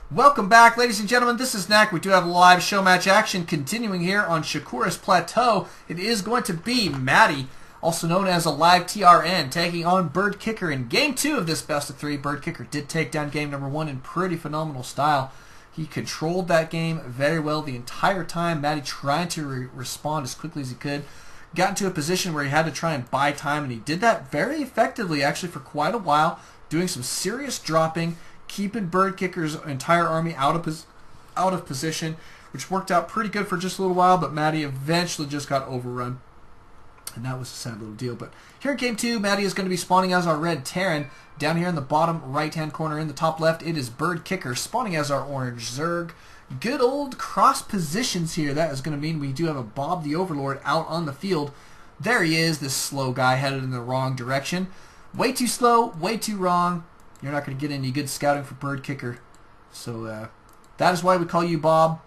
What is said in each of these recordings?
Welcome back, ladies and gentlemen. This is Knack. We do have a live show match action continuing here on Shakura's Plateau. It is going to be Matty, also known as a live TRN, taking on BirdKickr in Game 2 of this best of 3. BirdKickr did take down Game number 1 in pretty phenomenal style. He controlled that game very well the entire time. Matty trying to respond as quickly as he could. Got into a position where he had to try and buy time, and he did that very effectively, actually, for quite a while, doing some serious dropping, keeping BirdKickr's entire army out of position, which worked out pretty good for just a little while, but Matty eventually just got overrun. And that was a sad little deal. But here in Game 2, Matty is going to be spawning as our red Terran. Down here in the bottom right-hand corner, in the top left, it is BirdKickr spawning as our orange Zerg. Good old cross positions here. That is going to mean we do have a Bob the Overlord out on the field. There he is, this slow guy headed in the wrong direction. Way too slow, way too wrong. You're not going to get any good scouting for BirdKickr. So that is why we call you Bob.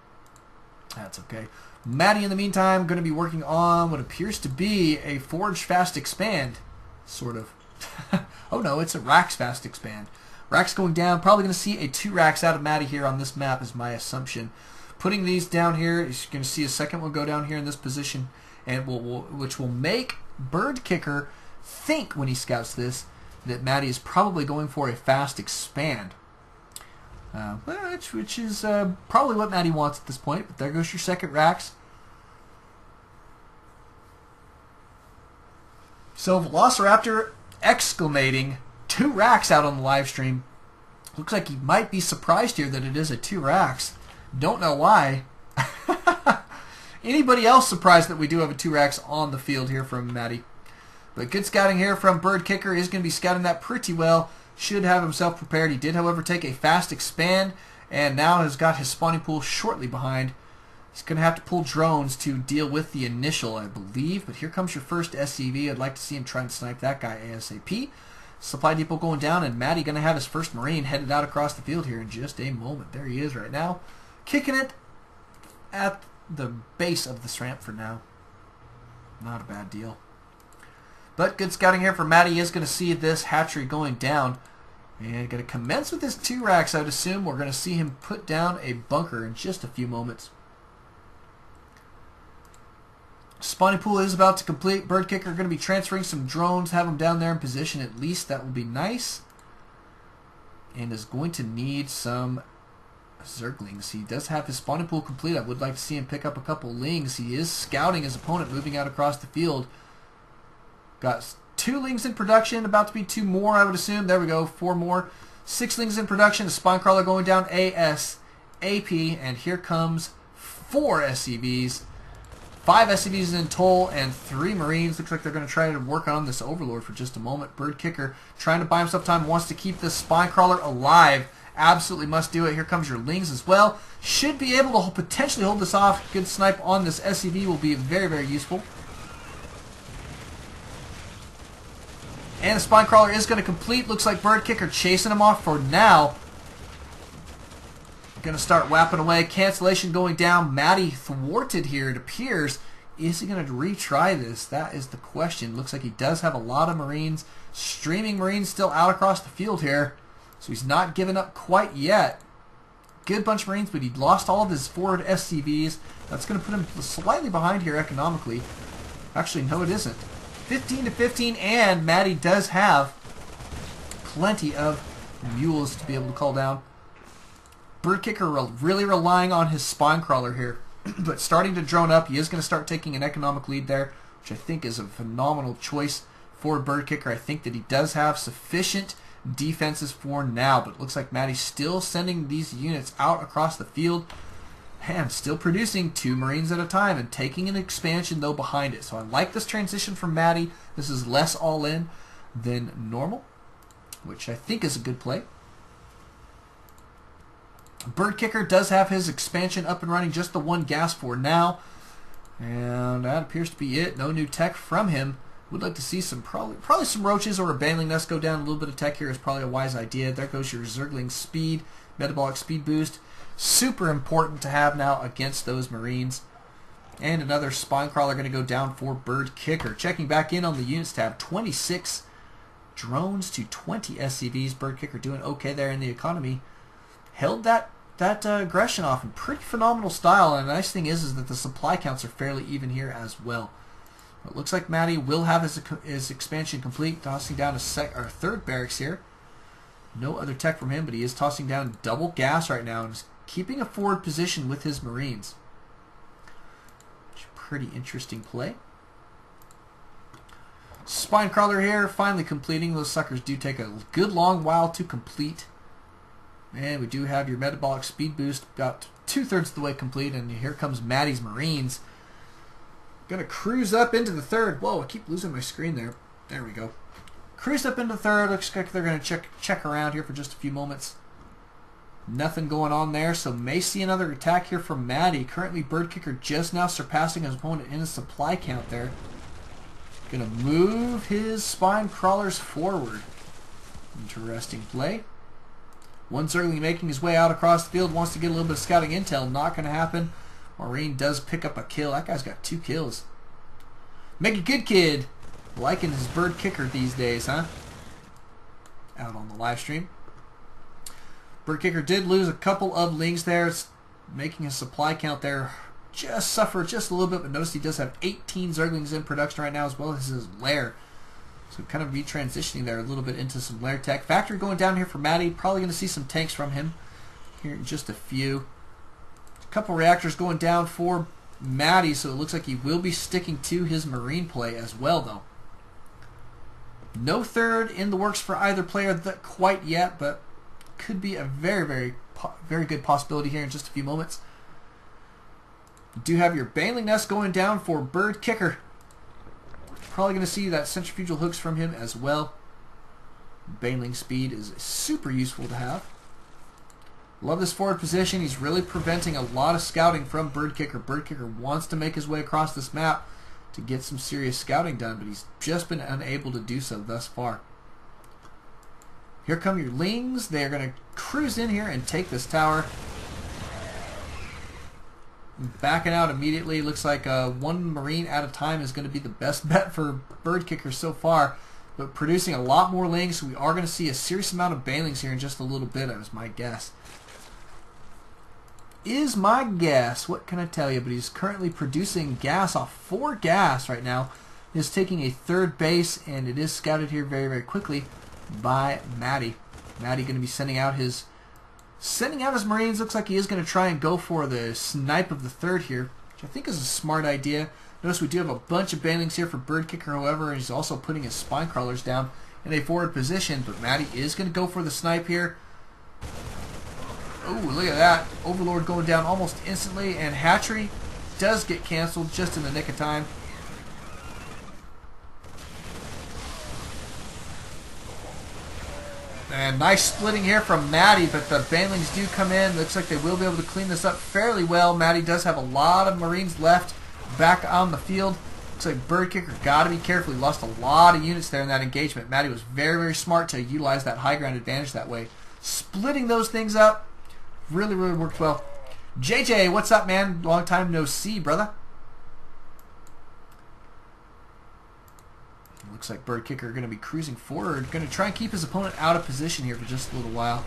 That's okay. Matty, in the meantime, going to be working on what appears to be a Forge Fast Expand. Sort of. Oh no, it's a Rax Fast Expand. Rax going down. Probably going to see a 2 Rax out of Matty here on this map is my assumption. Putting these down here, you're going to see a second one go down here in this position, and which will make BirdKickr think when he scouts this that Matty is probably going for a fast expand. Which is probably what Matty wants at this point. But there goes your second Rax. So Velociraptor exclamating 2 Rax out on the live stream. Looks like he might be surprised here that it is a 2 Rax. Don't know why. Anybody else surprised that we do have a 2 Rax on the field here from Matty? But good scouting here from BirdKickr. Is going to be scouting that pretty well. Should have himself prepared. He did, however, take a fast expand, and now has got his spawning pool shortly behind. He's going to have to pull drones to deal with the initial, I believe. But here comes your first SCV. I'd like to see him try and snipe that guy ASAP. Supply depot going down, and Matty going to have his first Marine headed out across the field here in just a moment. There he is right now, kicking it at the base of this ramp for now. Not a bad deal. But good scouting here for Matty. He is going to see this hatchery going down. And going to commence with his 2 Rax, I would assume. We're going to see him put down a bunker in just a few moments. Spawning pool is about to complete. BirdKickr going to be transferring some drones, have them down there in position at least. That will be nice. And is going to need some Zerglings. He does have his spawning pool complete. I would like to see him pick up a couple Lings. He is scouting his opponent moving out across the field. Got 2 Lings in production, about to be 2 more, I would assume. There we go, 4 more. 6 Lings in production, a Spine Crawler going down ASAP, and here comes 4 SCVs. 5 SCVs in total and 3 Marines. Looks like they're going to try to work on this Overlord for just a moment. BirdKickr trying to buy himself time, wants to keep this Spine Crawler alive. Absolutely must do it. Here comes your Lings as well. Should be able to potentially hold this off. Good snipe on this SCV will be very, very useful. And the Spine Crawler is going to complete. Looks like BirdKickr chasing him off for now. Going to start whapping away. Cancellation going down. Matty thwarted here, it appears. Is he going to retry this? That is the question. Looks like he does have a lot of Marines. Streaming Marines still out across the field here. So he's not giving up quite yet. Good bunch of Marines, but he lost all of his forward SCVs. That's going to put him slightly behind here economically. Actually, no, it isn't. 15 to 15, and Matty does have plenty of mules to be able to call down. BirdKickr really relying on his Spine Crawler here, but starting to drone up. He is going to start taking an economic lead there, which I think is a phenomenal choice for BirdKickr. I think that he does have sufficient defenses for now, but it looks like Matty's still sending these units out across the field. And still producing 2 Marines at a time and taking an expansion, though, behind it. So I like this transition from Matty. This is less all-in than normal, which I think is a good play. BirdKickr does have his expansion up and running, just the 1 gas for now. And that appears to be it. No new tech from him. Would like to see some probably some roaches or a bandling nest go down. A little bit of tech here is probably a wise idea. There goes your Zergling speed, metabolic speed boost. Super important to have now against those Marines. And another Spine Crawler going to go down for BirdKickr. Checking back in on the units tab. 26 drones to 20 SCVs. BirdKickr doing okay there in the economy. Held that that aggression off in pretty phenomenal style. And the nice thing is that the supply counts are fairly even here as well. It looks like Matty will have his expansion complete, tossing down a third barracks here. No other tech from him, but he is tossing down double gas right now and is keeping a forward position with his Marines. Pretty interesting play. Spine crawler here, finally completing. Those suckers do take a good long while to complete. And we do have your metabolic speed boost about 2/3 of the way complete, and here comes Matty's Marines. Gonna cruise up into the third. Whoa, I keep losing my screen there. There we go. Cruised up into third. Looks like they're gonna check around here for just a few moments. Nothing going on there, so may see another attack here from Matty. Currently, BirdKickr just now surpassing his opponent in his supply count there. Gonna move his spine crawlers forward. Interesting play. One Zergling making his way out across the field, wants to get a little bit of scouting intel. Not gonna happen. Marine does pick up a kill. That guy's got 2 kills. Make a good kid. Liking his BirdKickr these days, huh? Out on the live stream. BirdKickr did lose a couple of lings there. It's making his supply count there just suffer just a little bit, but notice he does have 18 Zerglings in production right now, as well as his lair. So kind of retransitioning there a little bit into some lair tech. Factory going down here for Matty. Probably going to see some tanks from him here in just a few. A couple reactors going down for Matty, so it looks like he will be sticking to his Marine play as well, though. No third in the works for either player quite yet, but could be a very good possibility here in just a few moments. You do have your Baneling Nest going down for BirdKickr. Probably going to see that centrifugal hooks from him as well. Baneling speed is super useful to have. Love this forward position. He's really preventing a lot of scouting from BirdKickr. BirdKickr wants to make his way across this map to get some serious scouting done, but he's just been unable to do so thus far. Here come your Lings. They're going to cruise in here and take this tower. Backing out immediately. Looks like one Marine at a time is going to be the best bet for BirdKickr so far. But producing a lot more Lings, so we are going to see a serious amount of Banelings here in just a little bit, is my guess. What can I tell you? But he's currently producing gas off 4 gas right now. He's taking a third base, and it is scouted here very quickly by Matty. Matty going to be sending out his Marines. Looks like he is going to try and go for the snipe of the third here, which I think is a smart idea. Notice we do have a bunch of Banelings here for BirdKickr, however, and he's also putting his spine crawlers down in a forward position, but Matty is going to go for the snipe here. Oh, look at that. Overlord going down almost instantly, and Hatchery does get canceled just in the nick of time. And nice splitting here from Matty, but the Banelings do come in. Looks like they will be able to clean this up fairly well. Matty does have a lot of Marines left back on the field. Looks like BirdKickr got to be careful. He lost a lot of units there in that engagement. Matty was very smart to utilize that high ground advantage that way. Splitting those things up really worked well. JJ, what's up, man? Long time no see, brother. Looks like BirdKickr are going to be cruising forward. Going to try and keep his opponent out of position here for just a little while.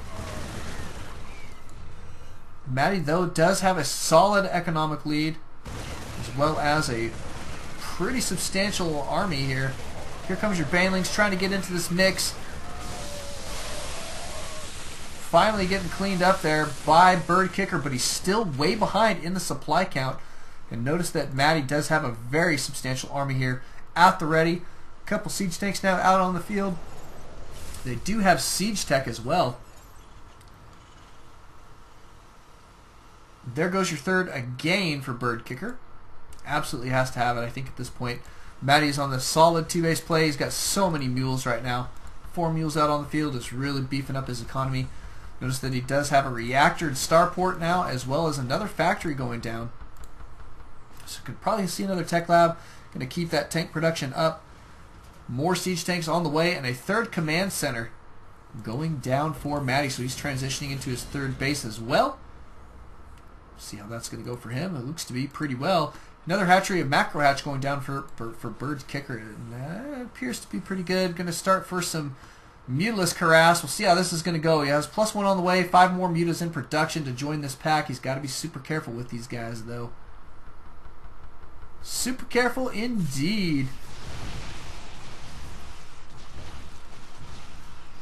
Matty, though, does have a solid economic lead, as well as a pretty substantial army here. Here comes your Banelings trying to get into this mix. Finally getting cleaned up there by BirdKickr, but he's still way behind in the supply count. And notice that Matty does have a very substantial army here at the ready. A couple siege tanks now out on the field. They do have siege tech as well. There goes your third again for BirdKickr. Absolutely has to have it, I think, at this point. Matty's on the solid 2-base play. He's got so many mules right now. 4 mules out on the field is really beefing up his economy. Notice that he does have a reactor and starport now, as well as another factory going down. So could probably see another tech lab. Going to keep that tank production up. More siege tanks on the way, and a third command center going down for Matty. So he's transitioning into his third base as well. See how that's going to go for him. It looks to be pretty well. Another hatchery of macro hatch going down for BirdKickr, and that appears to be pretty good. Going to start for some Mutalist Harass. We'll see how this is going to go. He has +1 on the way. 5 more mutas in production to join this pack. He's got to be super careful with these guys, though. Super careful indeed.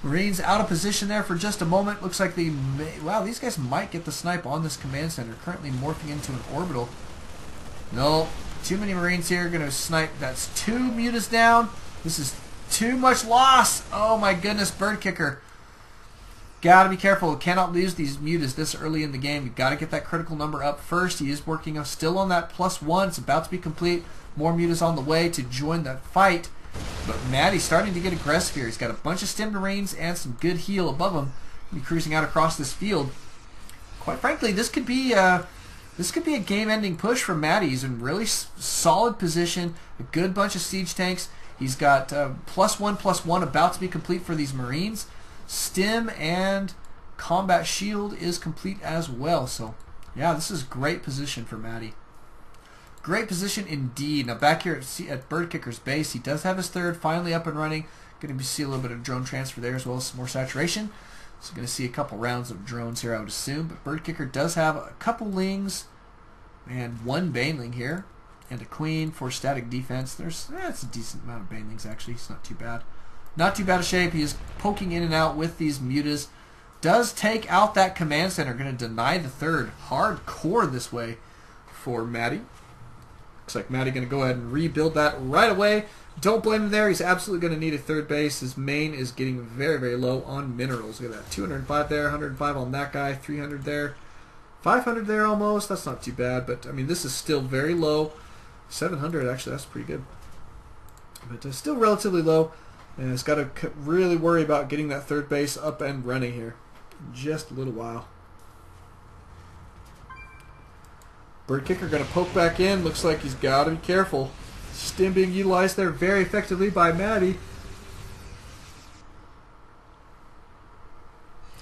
Marines out of position there for just a moment. Looks like they may... Wow, these guys might get the snipe on this command center. Currently morphing into an orbital. No, too many Marines here. Going to snipe. That's 2 mutas down. This is too much loss. Oh my goodness, BirdKickr. Gotta be careful. Cannot lose these mutas this early in the game. You've got to get that critical number up first. He is working still on that +1. It's about to be complete. More mutas on the way to join that fight. But Matty's starting to get aggressive here. He's got a bunch of stim Marines and some good heal above him. He'll be cruising out across this field. Quite frankly, this could be a game-ending push from Matty. He's in really solid position. A good bunch of siege tanks. He's got +1/+1 about to be complete for these Marines. Stim and combat shield is complete as well. So, yeah, this is great position for Matty. Great position indeed. Now back here at BirdKickr's base, he does have his third finally up and running. Going to see a little bit of drone transfer there as well as some more saturation. So going to see a couple rounds of drones here, I would assume. But BirdKickr does have a couple lings and 1 baneling here. And a queen for static defense. That's a decent amount of banelings actually. It's not too bad. Not too bad a shape. He is poking in and out with these mutas. Does take out that command center. Going to deny the third. Hardcore this way for Matty. Looks like Matty going to go ahead and rebuild that right away. Don't blame him there. He's absolutely going to need a third base. His main is getting very, very low on minerals. Look at that. 205 there, 105 on that guy, 300 there, 500 there almost. That's not too bad, but I mean, this is still very low. 700 actually, that's pretty good. But still relatively low. And it's got to really worry about getting that third base up and running here in just a little while. BirdKickr going to poke back in. Looks like he's got to be careful. Stim being utilized there very effectively by Matty.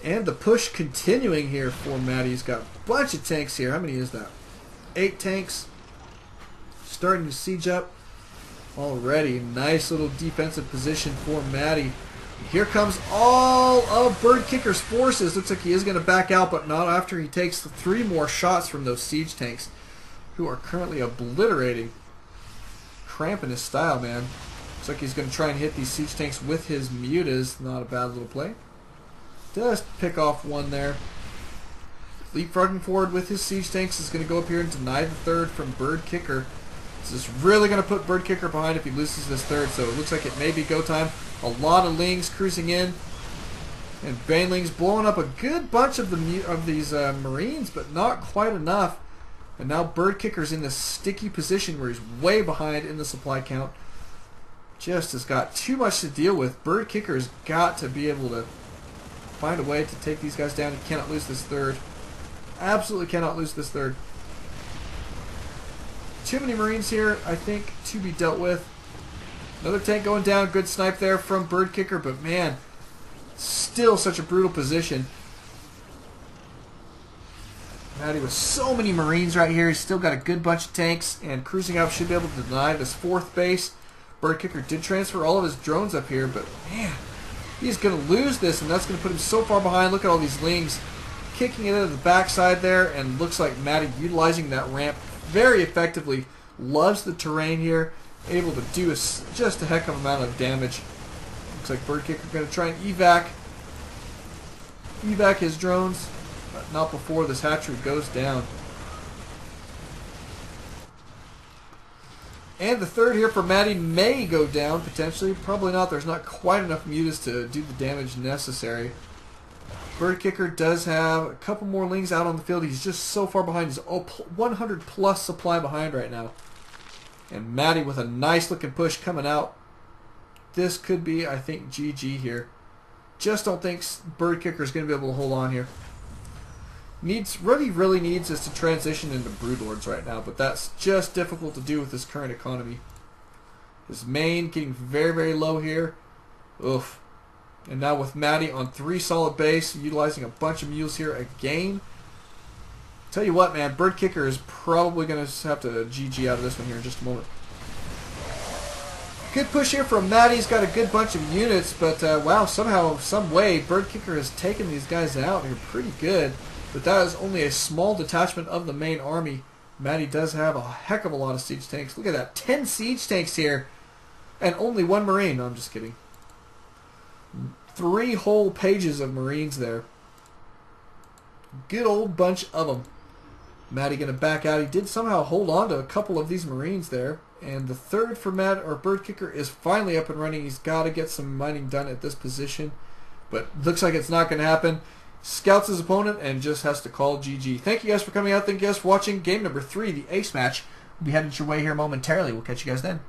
And the push continuing here for Matty. He's got a bunch of tanks here. How many is that? 8 tanks. Starting to siege up already. Nice little defensive position for Matty. Here comes all of BirdKickr's forces. Looks like he is going to back out, but not after he takes 3 more shots from those siege tanks, who are currently obliterating. Cramping his style, man. Looks like he's going to try and hit these siege tanks with his mutas. Not a bad little play. Does pick off 1 there. Leapfrogging forward with his siege tanks is going to go up here and deny the third from BirdKickr. This is really going to put BirdKickr behind if he loses this third, so it looks like it may be go time. A lot of lings cruising in, and banelings blowing up a good bunch of these Marines, but not quite enough. And now BirdKickr's in this sticky position where he's way behind in the supply count. Just has got too much to deal with. BirdKickr's got to be able to find a way to take these guys down. He cannot lose this third. Absolutely cannot lose this third. Too many Marines here, I think, to be dealt with. Another tank going down. Good snipe there from BirdKickr, but man, still such a brutal position. Matty with so many Marines right here. He's still got a good bunch of tanks, and cruising up should be able to deny this 4th base. BirdKickr did transfer all of his drones up here, but man, he's going to lose this, and that's going to put him so far behind. Look at all these lings kicking it into the backside there, and looks like Matty utilizing that ramp very effectively. Loves the terrain here. Able to do just a heck of an amount of damage. Looks like BirdKickr going to try and evac his drones, but not before this hatchery goes down. And the third here for Matty may go down potentially. Probably not. There's not quite enough mutas to do the damage necessary. BirdKickr does have a couple more lings out on the field. He's just so far behind. He's 100 plus supply behind right now. And Matty with a nice looking push coming out. This could be, I think, GG here. Just don't think BirdKickr is going to be able to hold on here. Really needs is to transition into Broodlords right now, but that's just difficult to do with this current economy. His main getting very, very low here. Oof. And now with Matty on 3 solid base, utilizing a bunch of mules here again. Tell you what, man, BirdKickr is probably going to have to GG out of this one here in just a moment. Good push here from Matty. He's got a good bunch of units, but wow, somehow, some way, BirdKickr has taken these guys out. They're pretty good, but that is only a small detachment of the main army. Matty does have a heck of a lot of siege tanks. Look at that, 10 siege tanks here, and only 1 Marine. No, I'm just kidding. 3 whole pages of Marines there. Good old bunch of them. Matty going to back out. He did somehow hold on to a couple of these Marines there. And the third for BirdKickr is finally up and running. He's got to get some mining done at this position. But looks like it's not going to happen. Scouts his opponent and just has to call GG. Thank you guys for coming out. Thank you guys for watching game number 3, the ace match. We'll be headed your way here momentarily. We'll catch you guys then.